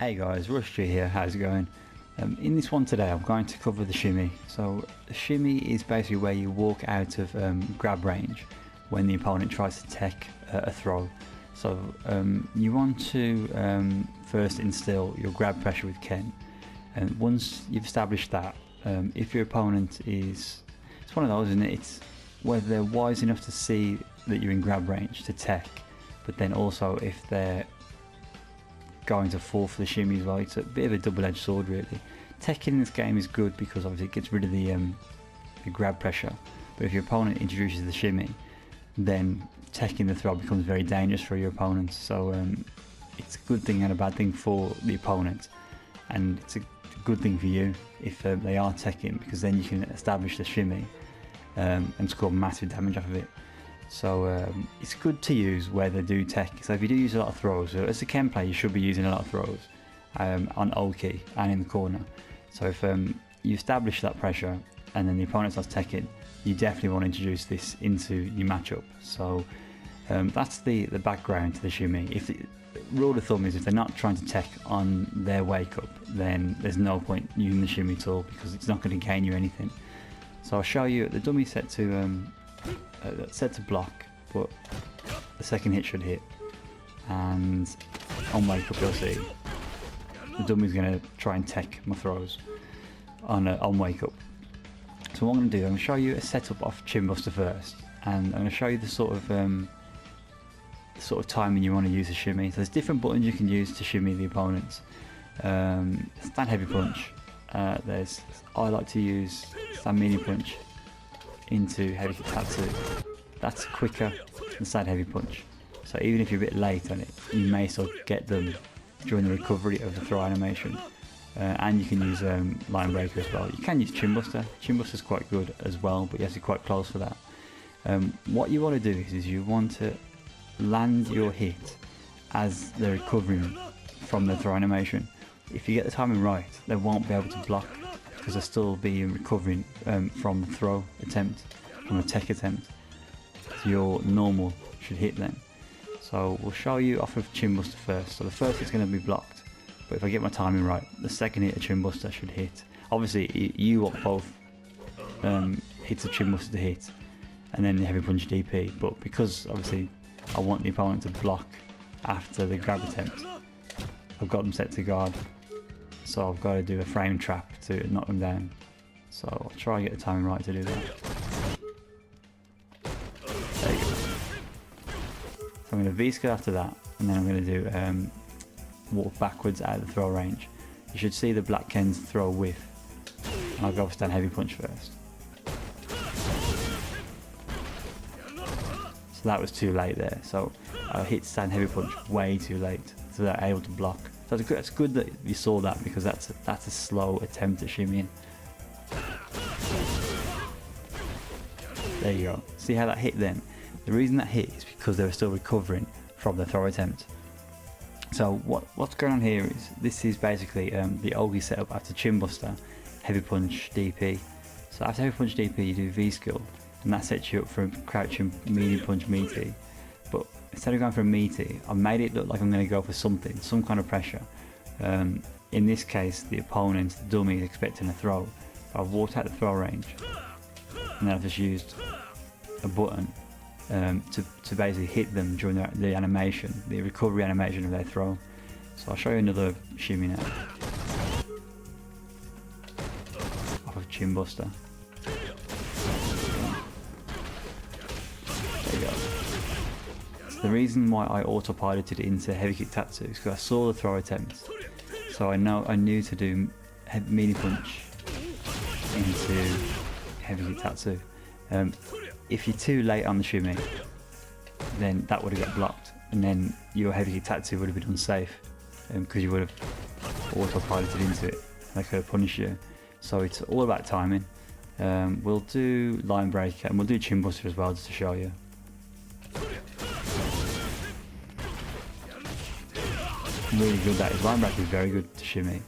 Hey guys, Rush G here, how's it going? In this one today I'm going to cover the shimmy. So the shimmy is basically where you walk out of grab range when the opponent tries to tech a throw. So you want to first instill your grab pressure with Ken, and once you've established that, if your opponent is, it's one of those, isn't it? It's whether they're wise enough to see that you're in grab range to tech, but then also if they're going to fall for the shimmy as well. It's a bit of a double-edged sword really. Teching in this game is good because obviously it gets rid of the grab pressure, but if your opponent introduces the shimmy, then teching the throw becomes very dangerous for your opponent. So it's a good thing and a bad thing for the opponent, and it's a good thing for you if they are teching, because then you can establish the shimmy and score massive damage off of it. So it's good to use where they do tech. So if you do use a lot of throws, as a Ken player you should be using a lot of throws on old key and in the corner. So if you establish that pressure and then the opponent starts teching, you definitely want to introduce this into your matchup. So that's the background to the shimmy. If the rule of thumb is if they're not trying to tech on their wake up, then there's no point using the shimmy at all because it's not going to gain you anything. So I'll show you the dummy set to block, but the second hit should hit, and on wake up you'll see the dummy's going to try and tech my throws on wake up. So what I'm going to do, I'm going to show you a setup off Chin Buster first, and I'm going to show you the sort of timing you want to use the shimmy. So there's different buttons you can use to shimmy the opponents. Stand heavy punch. I like to use stand medium punch into heavy kick tattoo. That's quicker than stand heavy punch. So even if you're a bit late on it, you may still get them during the recovery of the throw animation. And you can use line breaker as well. You can use Chin Buster. Chin Buster's quite good as well, but you have to be quite close for that. What you want to do is you want to land your hit as they're recovering from the throw animation. If you get the timing right, they won't be able to block because they'll still be recovering from the throw attempt, from a tech attempt. So your normal should hit then. So we'll show you off of Chin Buster first. So the first hit's going to be blocked, but if I get my timing right, the second hit of Chin Buster should hit. Obviously you want both hits of Chin Buster to hit and then the heavy punch DP, but because obviously I want the opponent to block after the grab attempt, I've got them set to guard, so I've got to do a frame trap to knock them down. So I'll try and get the timing right to do that. There you go. So I'm going to V-skill after that, and then I'm going to do walk backwards out of the throw range. You should see the black Kens throw whiff, and I'll go for stand heavy punch first. So that was too late there, so I hit stand heavy punch way too late, so they're able to block. So it's good that you saw that, because that's a slow attempt at shimmying. There you go. See how that hit then? The reason that hit is because they were still recovering from the throw attempt. So what's going on here is, this is basically the Ogi setup after Chin Buster, heavy punch DP. So after heavy punch DP you do V skill, and that sets you up for a crouching medium punch meaty. But instead of going for a meaty, I've made it look like I'm going to go for something, some kind of pressure. In this case, the opponent, the dummy, is expecting a throw. So I've walked out the throw range, and then I've just used a button to basically hit them during the animation, the recovery animation of their throw. So I'll show you another shimmy now, off of Chin Buster. There you go. The reason why I autopiloted into heavy kick tattoo is because I saw the throw attempt, so I knew to do medium punch into heavy kick tattoo. If you're too late on the shimmy, then that would have got blocked, and then your heavy kick tattoo would have been unsafe because you would have autopiloted into it. They could have punished you. So it's all about timing. We'll do line breaker and we'll do Chin Buster as well, just to show you. Really good, that is. Line breaker is very good to shimmy.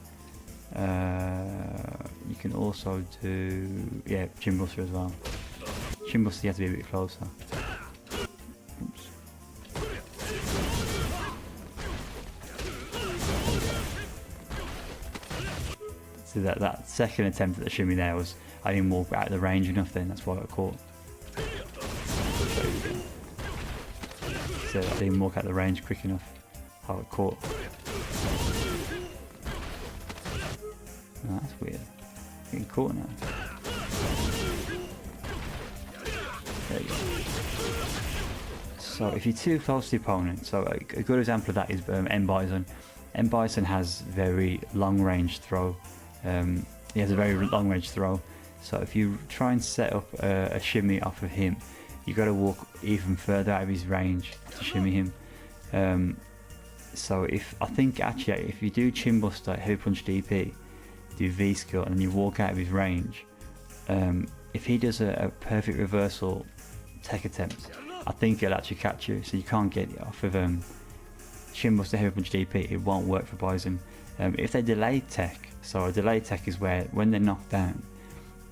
You can also do, yeah, Chin Buster as well. Chin Buster, you have to be a bit closer. Oops. So that second attempt at the shimmy there was, I didn't walk out of the range enough then, that's why I got caught. So I didn't walk out of the range quick enough, I got caught. Oh, that's weird. Getting caught now. There you go. So if you're too close to the opponent, so a good example of that is M Bison. M Bison has very long range throw. He has a very long range throw. So if you try and set up a shimmy off of him, you got to walk even further out of his range to shimmy him. So I think actually if you do chin buster, heavy punch DP, do V skill, and you walk out of his range, if he does a perfect reversal tech attempt, I think it'll actually catch you. So you can't get it off of chin buster, heavy punch DP. It won't work for Bison. If they delay tech, so a delay tech is where when they're knocked down,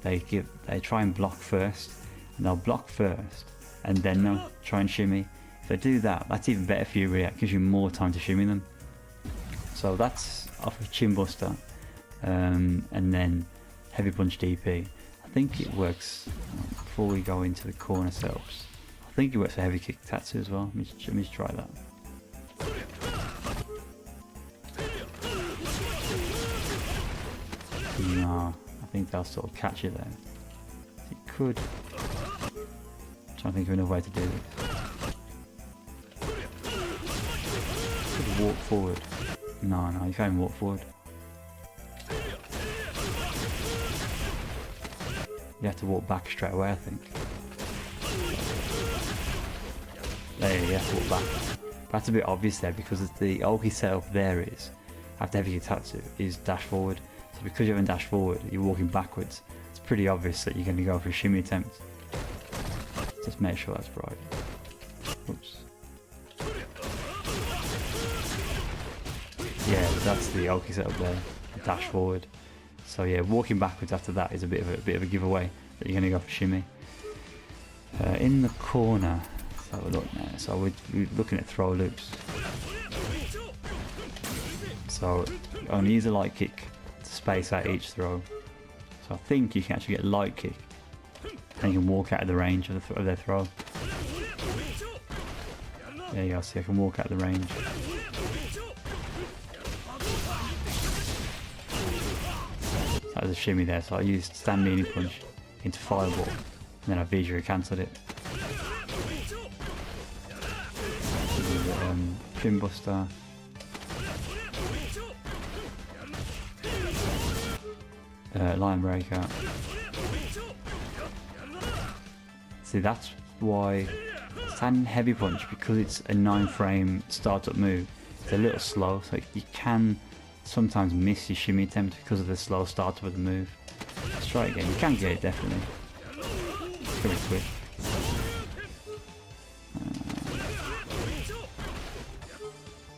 they try and block first, and they'll block first, and then they'll try and shimmy. If they do that, that's even better for you. Really, it gives you more time to shimmy them. So that's off of chin buster, and then heavy punch DP. I think it works. Before we go into the corner setups, I think it works for heavy kick tatsu as well. Let me just try that. No, I think they'll sort of catch you there. You could. I'm trying to think of another way to do this. Could walk forward. No, you can't even walk forward. You have to walk back straight away, I think. There you have to walk back. That's a bit obvious there because the ulti setup there is, after heavy tatsu, is dash forward. So because you haven't dashed forward, you're walking backwards. It's pretty obvious that you're going to go for a shimmy attempt. Just make sure that's right. Oops. Yeah, that's the ulti setup there. Dash forward. So yeah, walking backwards after that is a bit of a giveaway that you're going to go for shimmy. In the corner, let's have a look now. So we're looking at throw loops. So only use a light kick to space out each throw. So I think you can actually get a light kick, and you can walk out of the range of their throw. There you go. See, I can walk out of the range. That was a shimmy there, so I used stand meaning punch into fireball, and then I visually cancelled it. Chin buster. Line breaker. See, that's why stand heavy punch, because it's a 9-frame startup move, it's a little slow, so you can sometimes miss your shimmy attempt because of the slow startup of the move. Let's try it again. You can get it, definitely. It's very quick.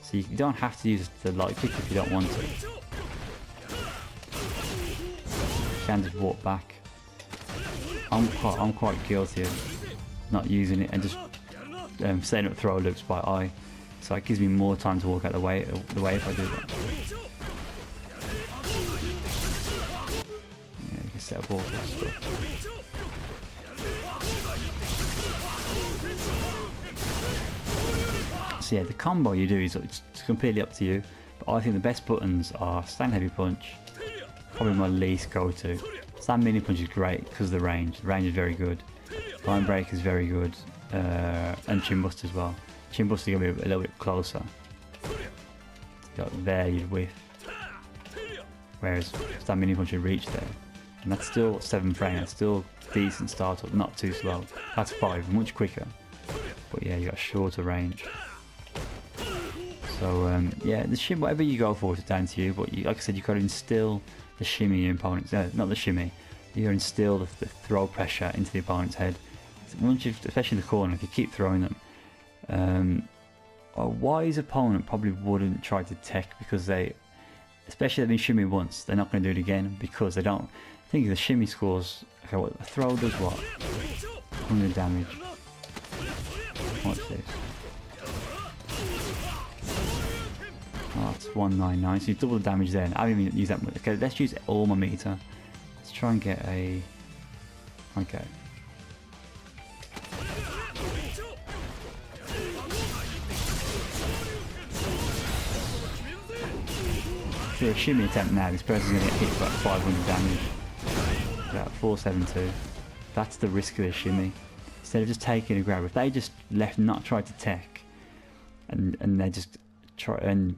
So you don't have to use the light kick if you don't want to. You can just walk back. I'm quite guilty of not using it and just setting up throw loops by eye. So it gives me more time to walk out the way if I do that. Yeah, you can set up all that stuff. So yeah, the combo you do is it's completely up to you. But I think the best buttons are stand heavy punch, probably my least go-to. Stand mini punch is great because of the range. The range is very good. Line break is very good, and chin buster as well. Chin buster gonna be a little bit closer. There you'd whiff, whereas stand mini punch would reach there, and that's still 7 frames. That's still decent startup, not too slow. That's 5, much quicker. But yeah, you got shorter range. So yeah, the shimmy, whatever you go for, it's down to you. But like I said, you got to instill the shimmy in your opponent's, not the shimmy. You got to instill the throw pressure into the opponent's head. Once you, especially in the corner, if you keep throwing them, a wise opponent probably wouldn't try to tech because they, especially if they've been shimmy once, they're not going to do it again because they don't. I think the shimmy scores. Okay, what a throw does what? 100 damage. What's this? Oh, That's 199. So you double the damage there. And I haven't even used that much. Okay, let's use all my meter. Let's try and get a. Okay. For a shimmy attempt now, this person's going to get hit for about 500 damage. About 472. That's the risk of the shimmy. Instead of just taking a grab, if they just not tried to tech, and they just try and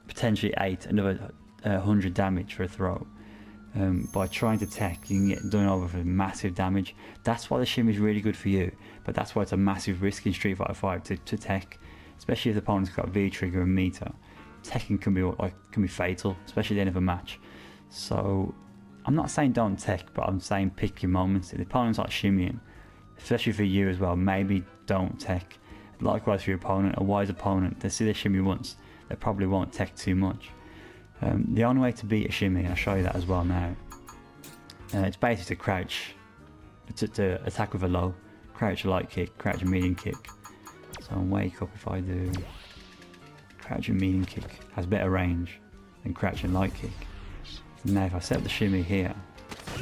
potentially ate another 100 damage for a throw, by trying to tech, you can get done over for massive damage. That's why the shimmy is really good for you, but that's why it's a massive risk in Street Fighter 5 to tech, especially if the opponent's got V trigger and meter. Teching can be fatal, especially at the end of a match. So I'm not saying don't tech, but I'm saying pick your moments. If the opponent's like shimmying, especially for you as well, maybe don't tech. Likewise for your opponent, a wise opponent, they see the shimmy once, they probably won't tech too much. The only way to beat a shimmy, and I'll show you that as well now, it's basically to crouch, to attack with a low, crouch a light kick, crouch a medium kick. So I'll wake up if I do crouch and medium kick, has better range than crouch and light kick. Now if I set up the shimmy here,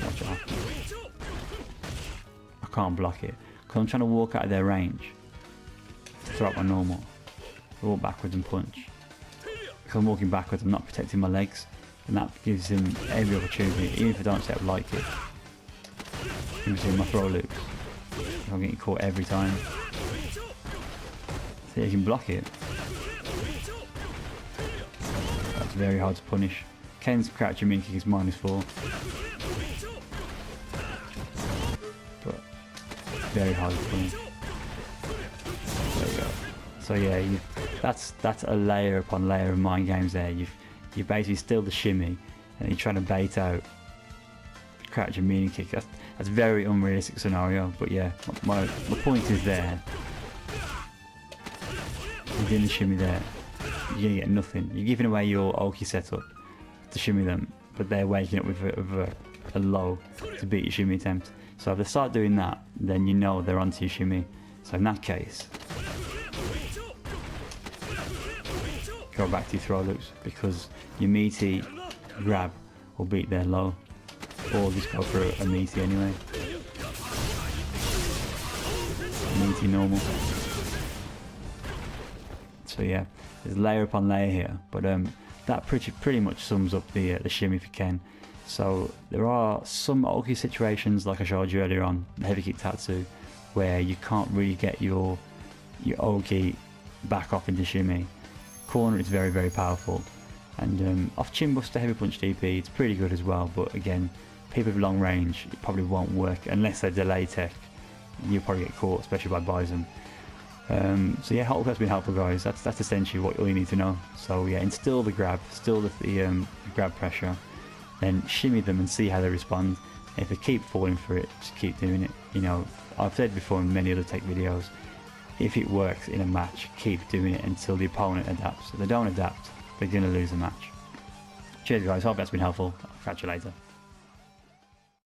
watch what happens. I can't block it because I'm trying to walk out of their range. Throw up my normal, walk backwards and punch. Because I'm walking backwards, I'm not protecting my legs, and that gives him every opportunity, even if I don't set up light kick. You can see my throw loops. I'm getting caught every time. So you can block it. That's very hard to punish. Ken's crouch and min kick is -4. But very hard to punish. There you go. So yeah, that's a layer upon layer of mind games there. You basically still the shimmy and you're trying to bait out crouch and medium kick. That's a very unrealistic scenario, but yeah, my point is there. You're doing the shimmy there, you're gonna get nothing. You're giving away your Oki setup to shimmy them, but they're waking up with a low to beat your shimmy attempt. So if they start doing that, then you know they're onto your shimmy. So in that case, go back to your throw loops, because your meaty grab will beat their low, or just go for a meaty anyway. Meaty normal. So yeah, there's layer upon layer here, but that pretty much sums up the shimmy for Ken. So there are some Oki situations, like I showed you earlier on, the heavy kick tatsu, where you can't really get your Oki back off into shimmy. Corner is very, very powerful, and off chin buster, heavy punch DP, it's pretty good as well, but again, people with long range, it probably won't work unless they delay tech. You'll probably get caught, especially by Bison. So yeah, hope that's been helpful, guys. That's essentially all you need to know. So yeah, instill the grab, still the grab pressure, then shimmy them and see how they respond. If they keep falling for it, just keep doing it. You know, I've said before in many other tech videos, if it works in a match, keep doing it until the opponent adapts. If they don't adapt, they're going to lose the match. Cheers guys, hope that's been helpful. I'll catch you later.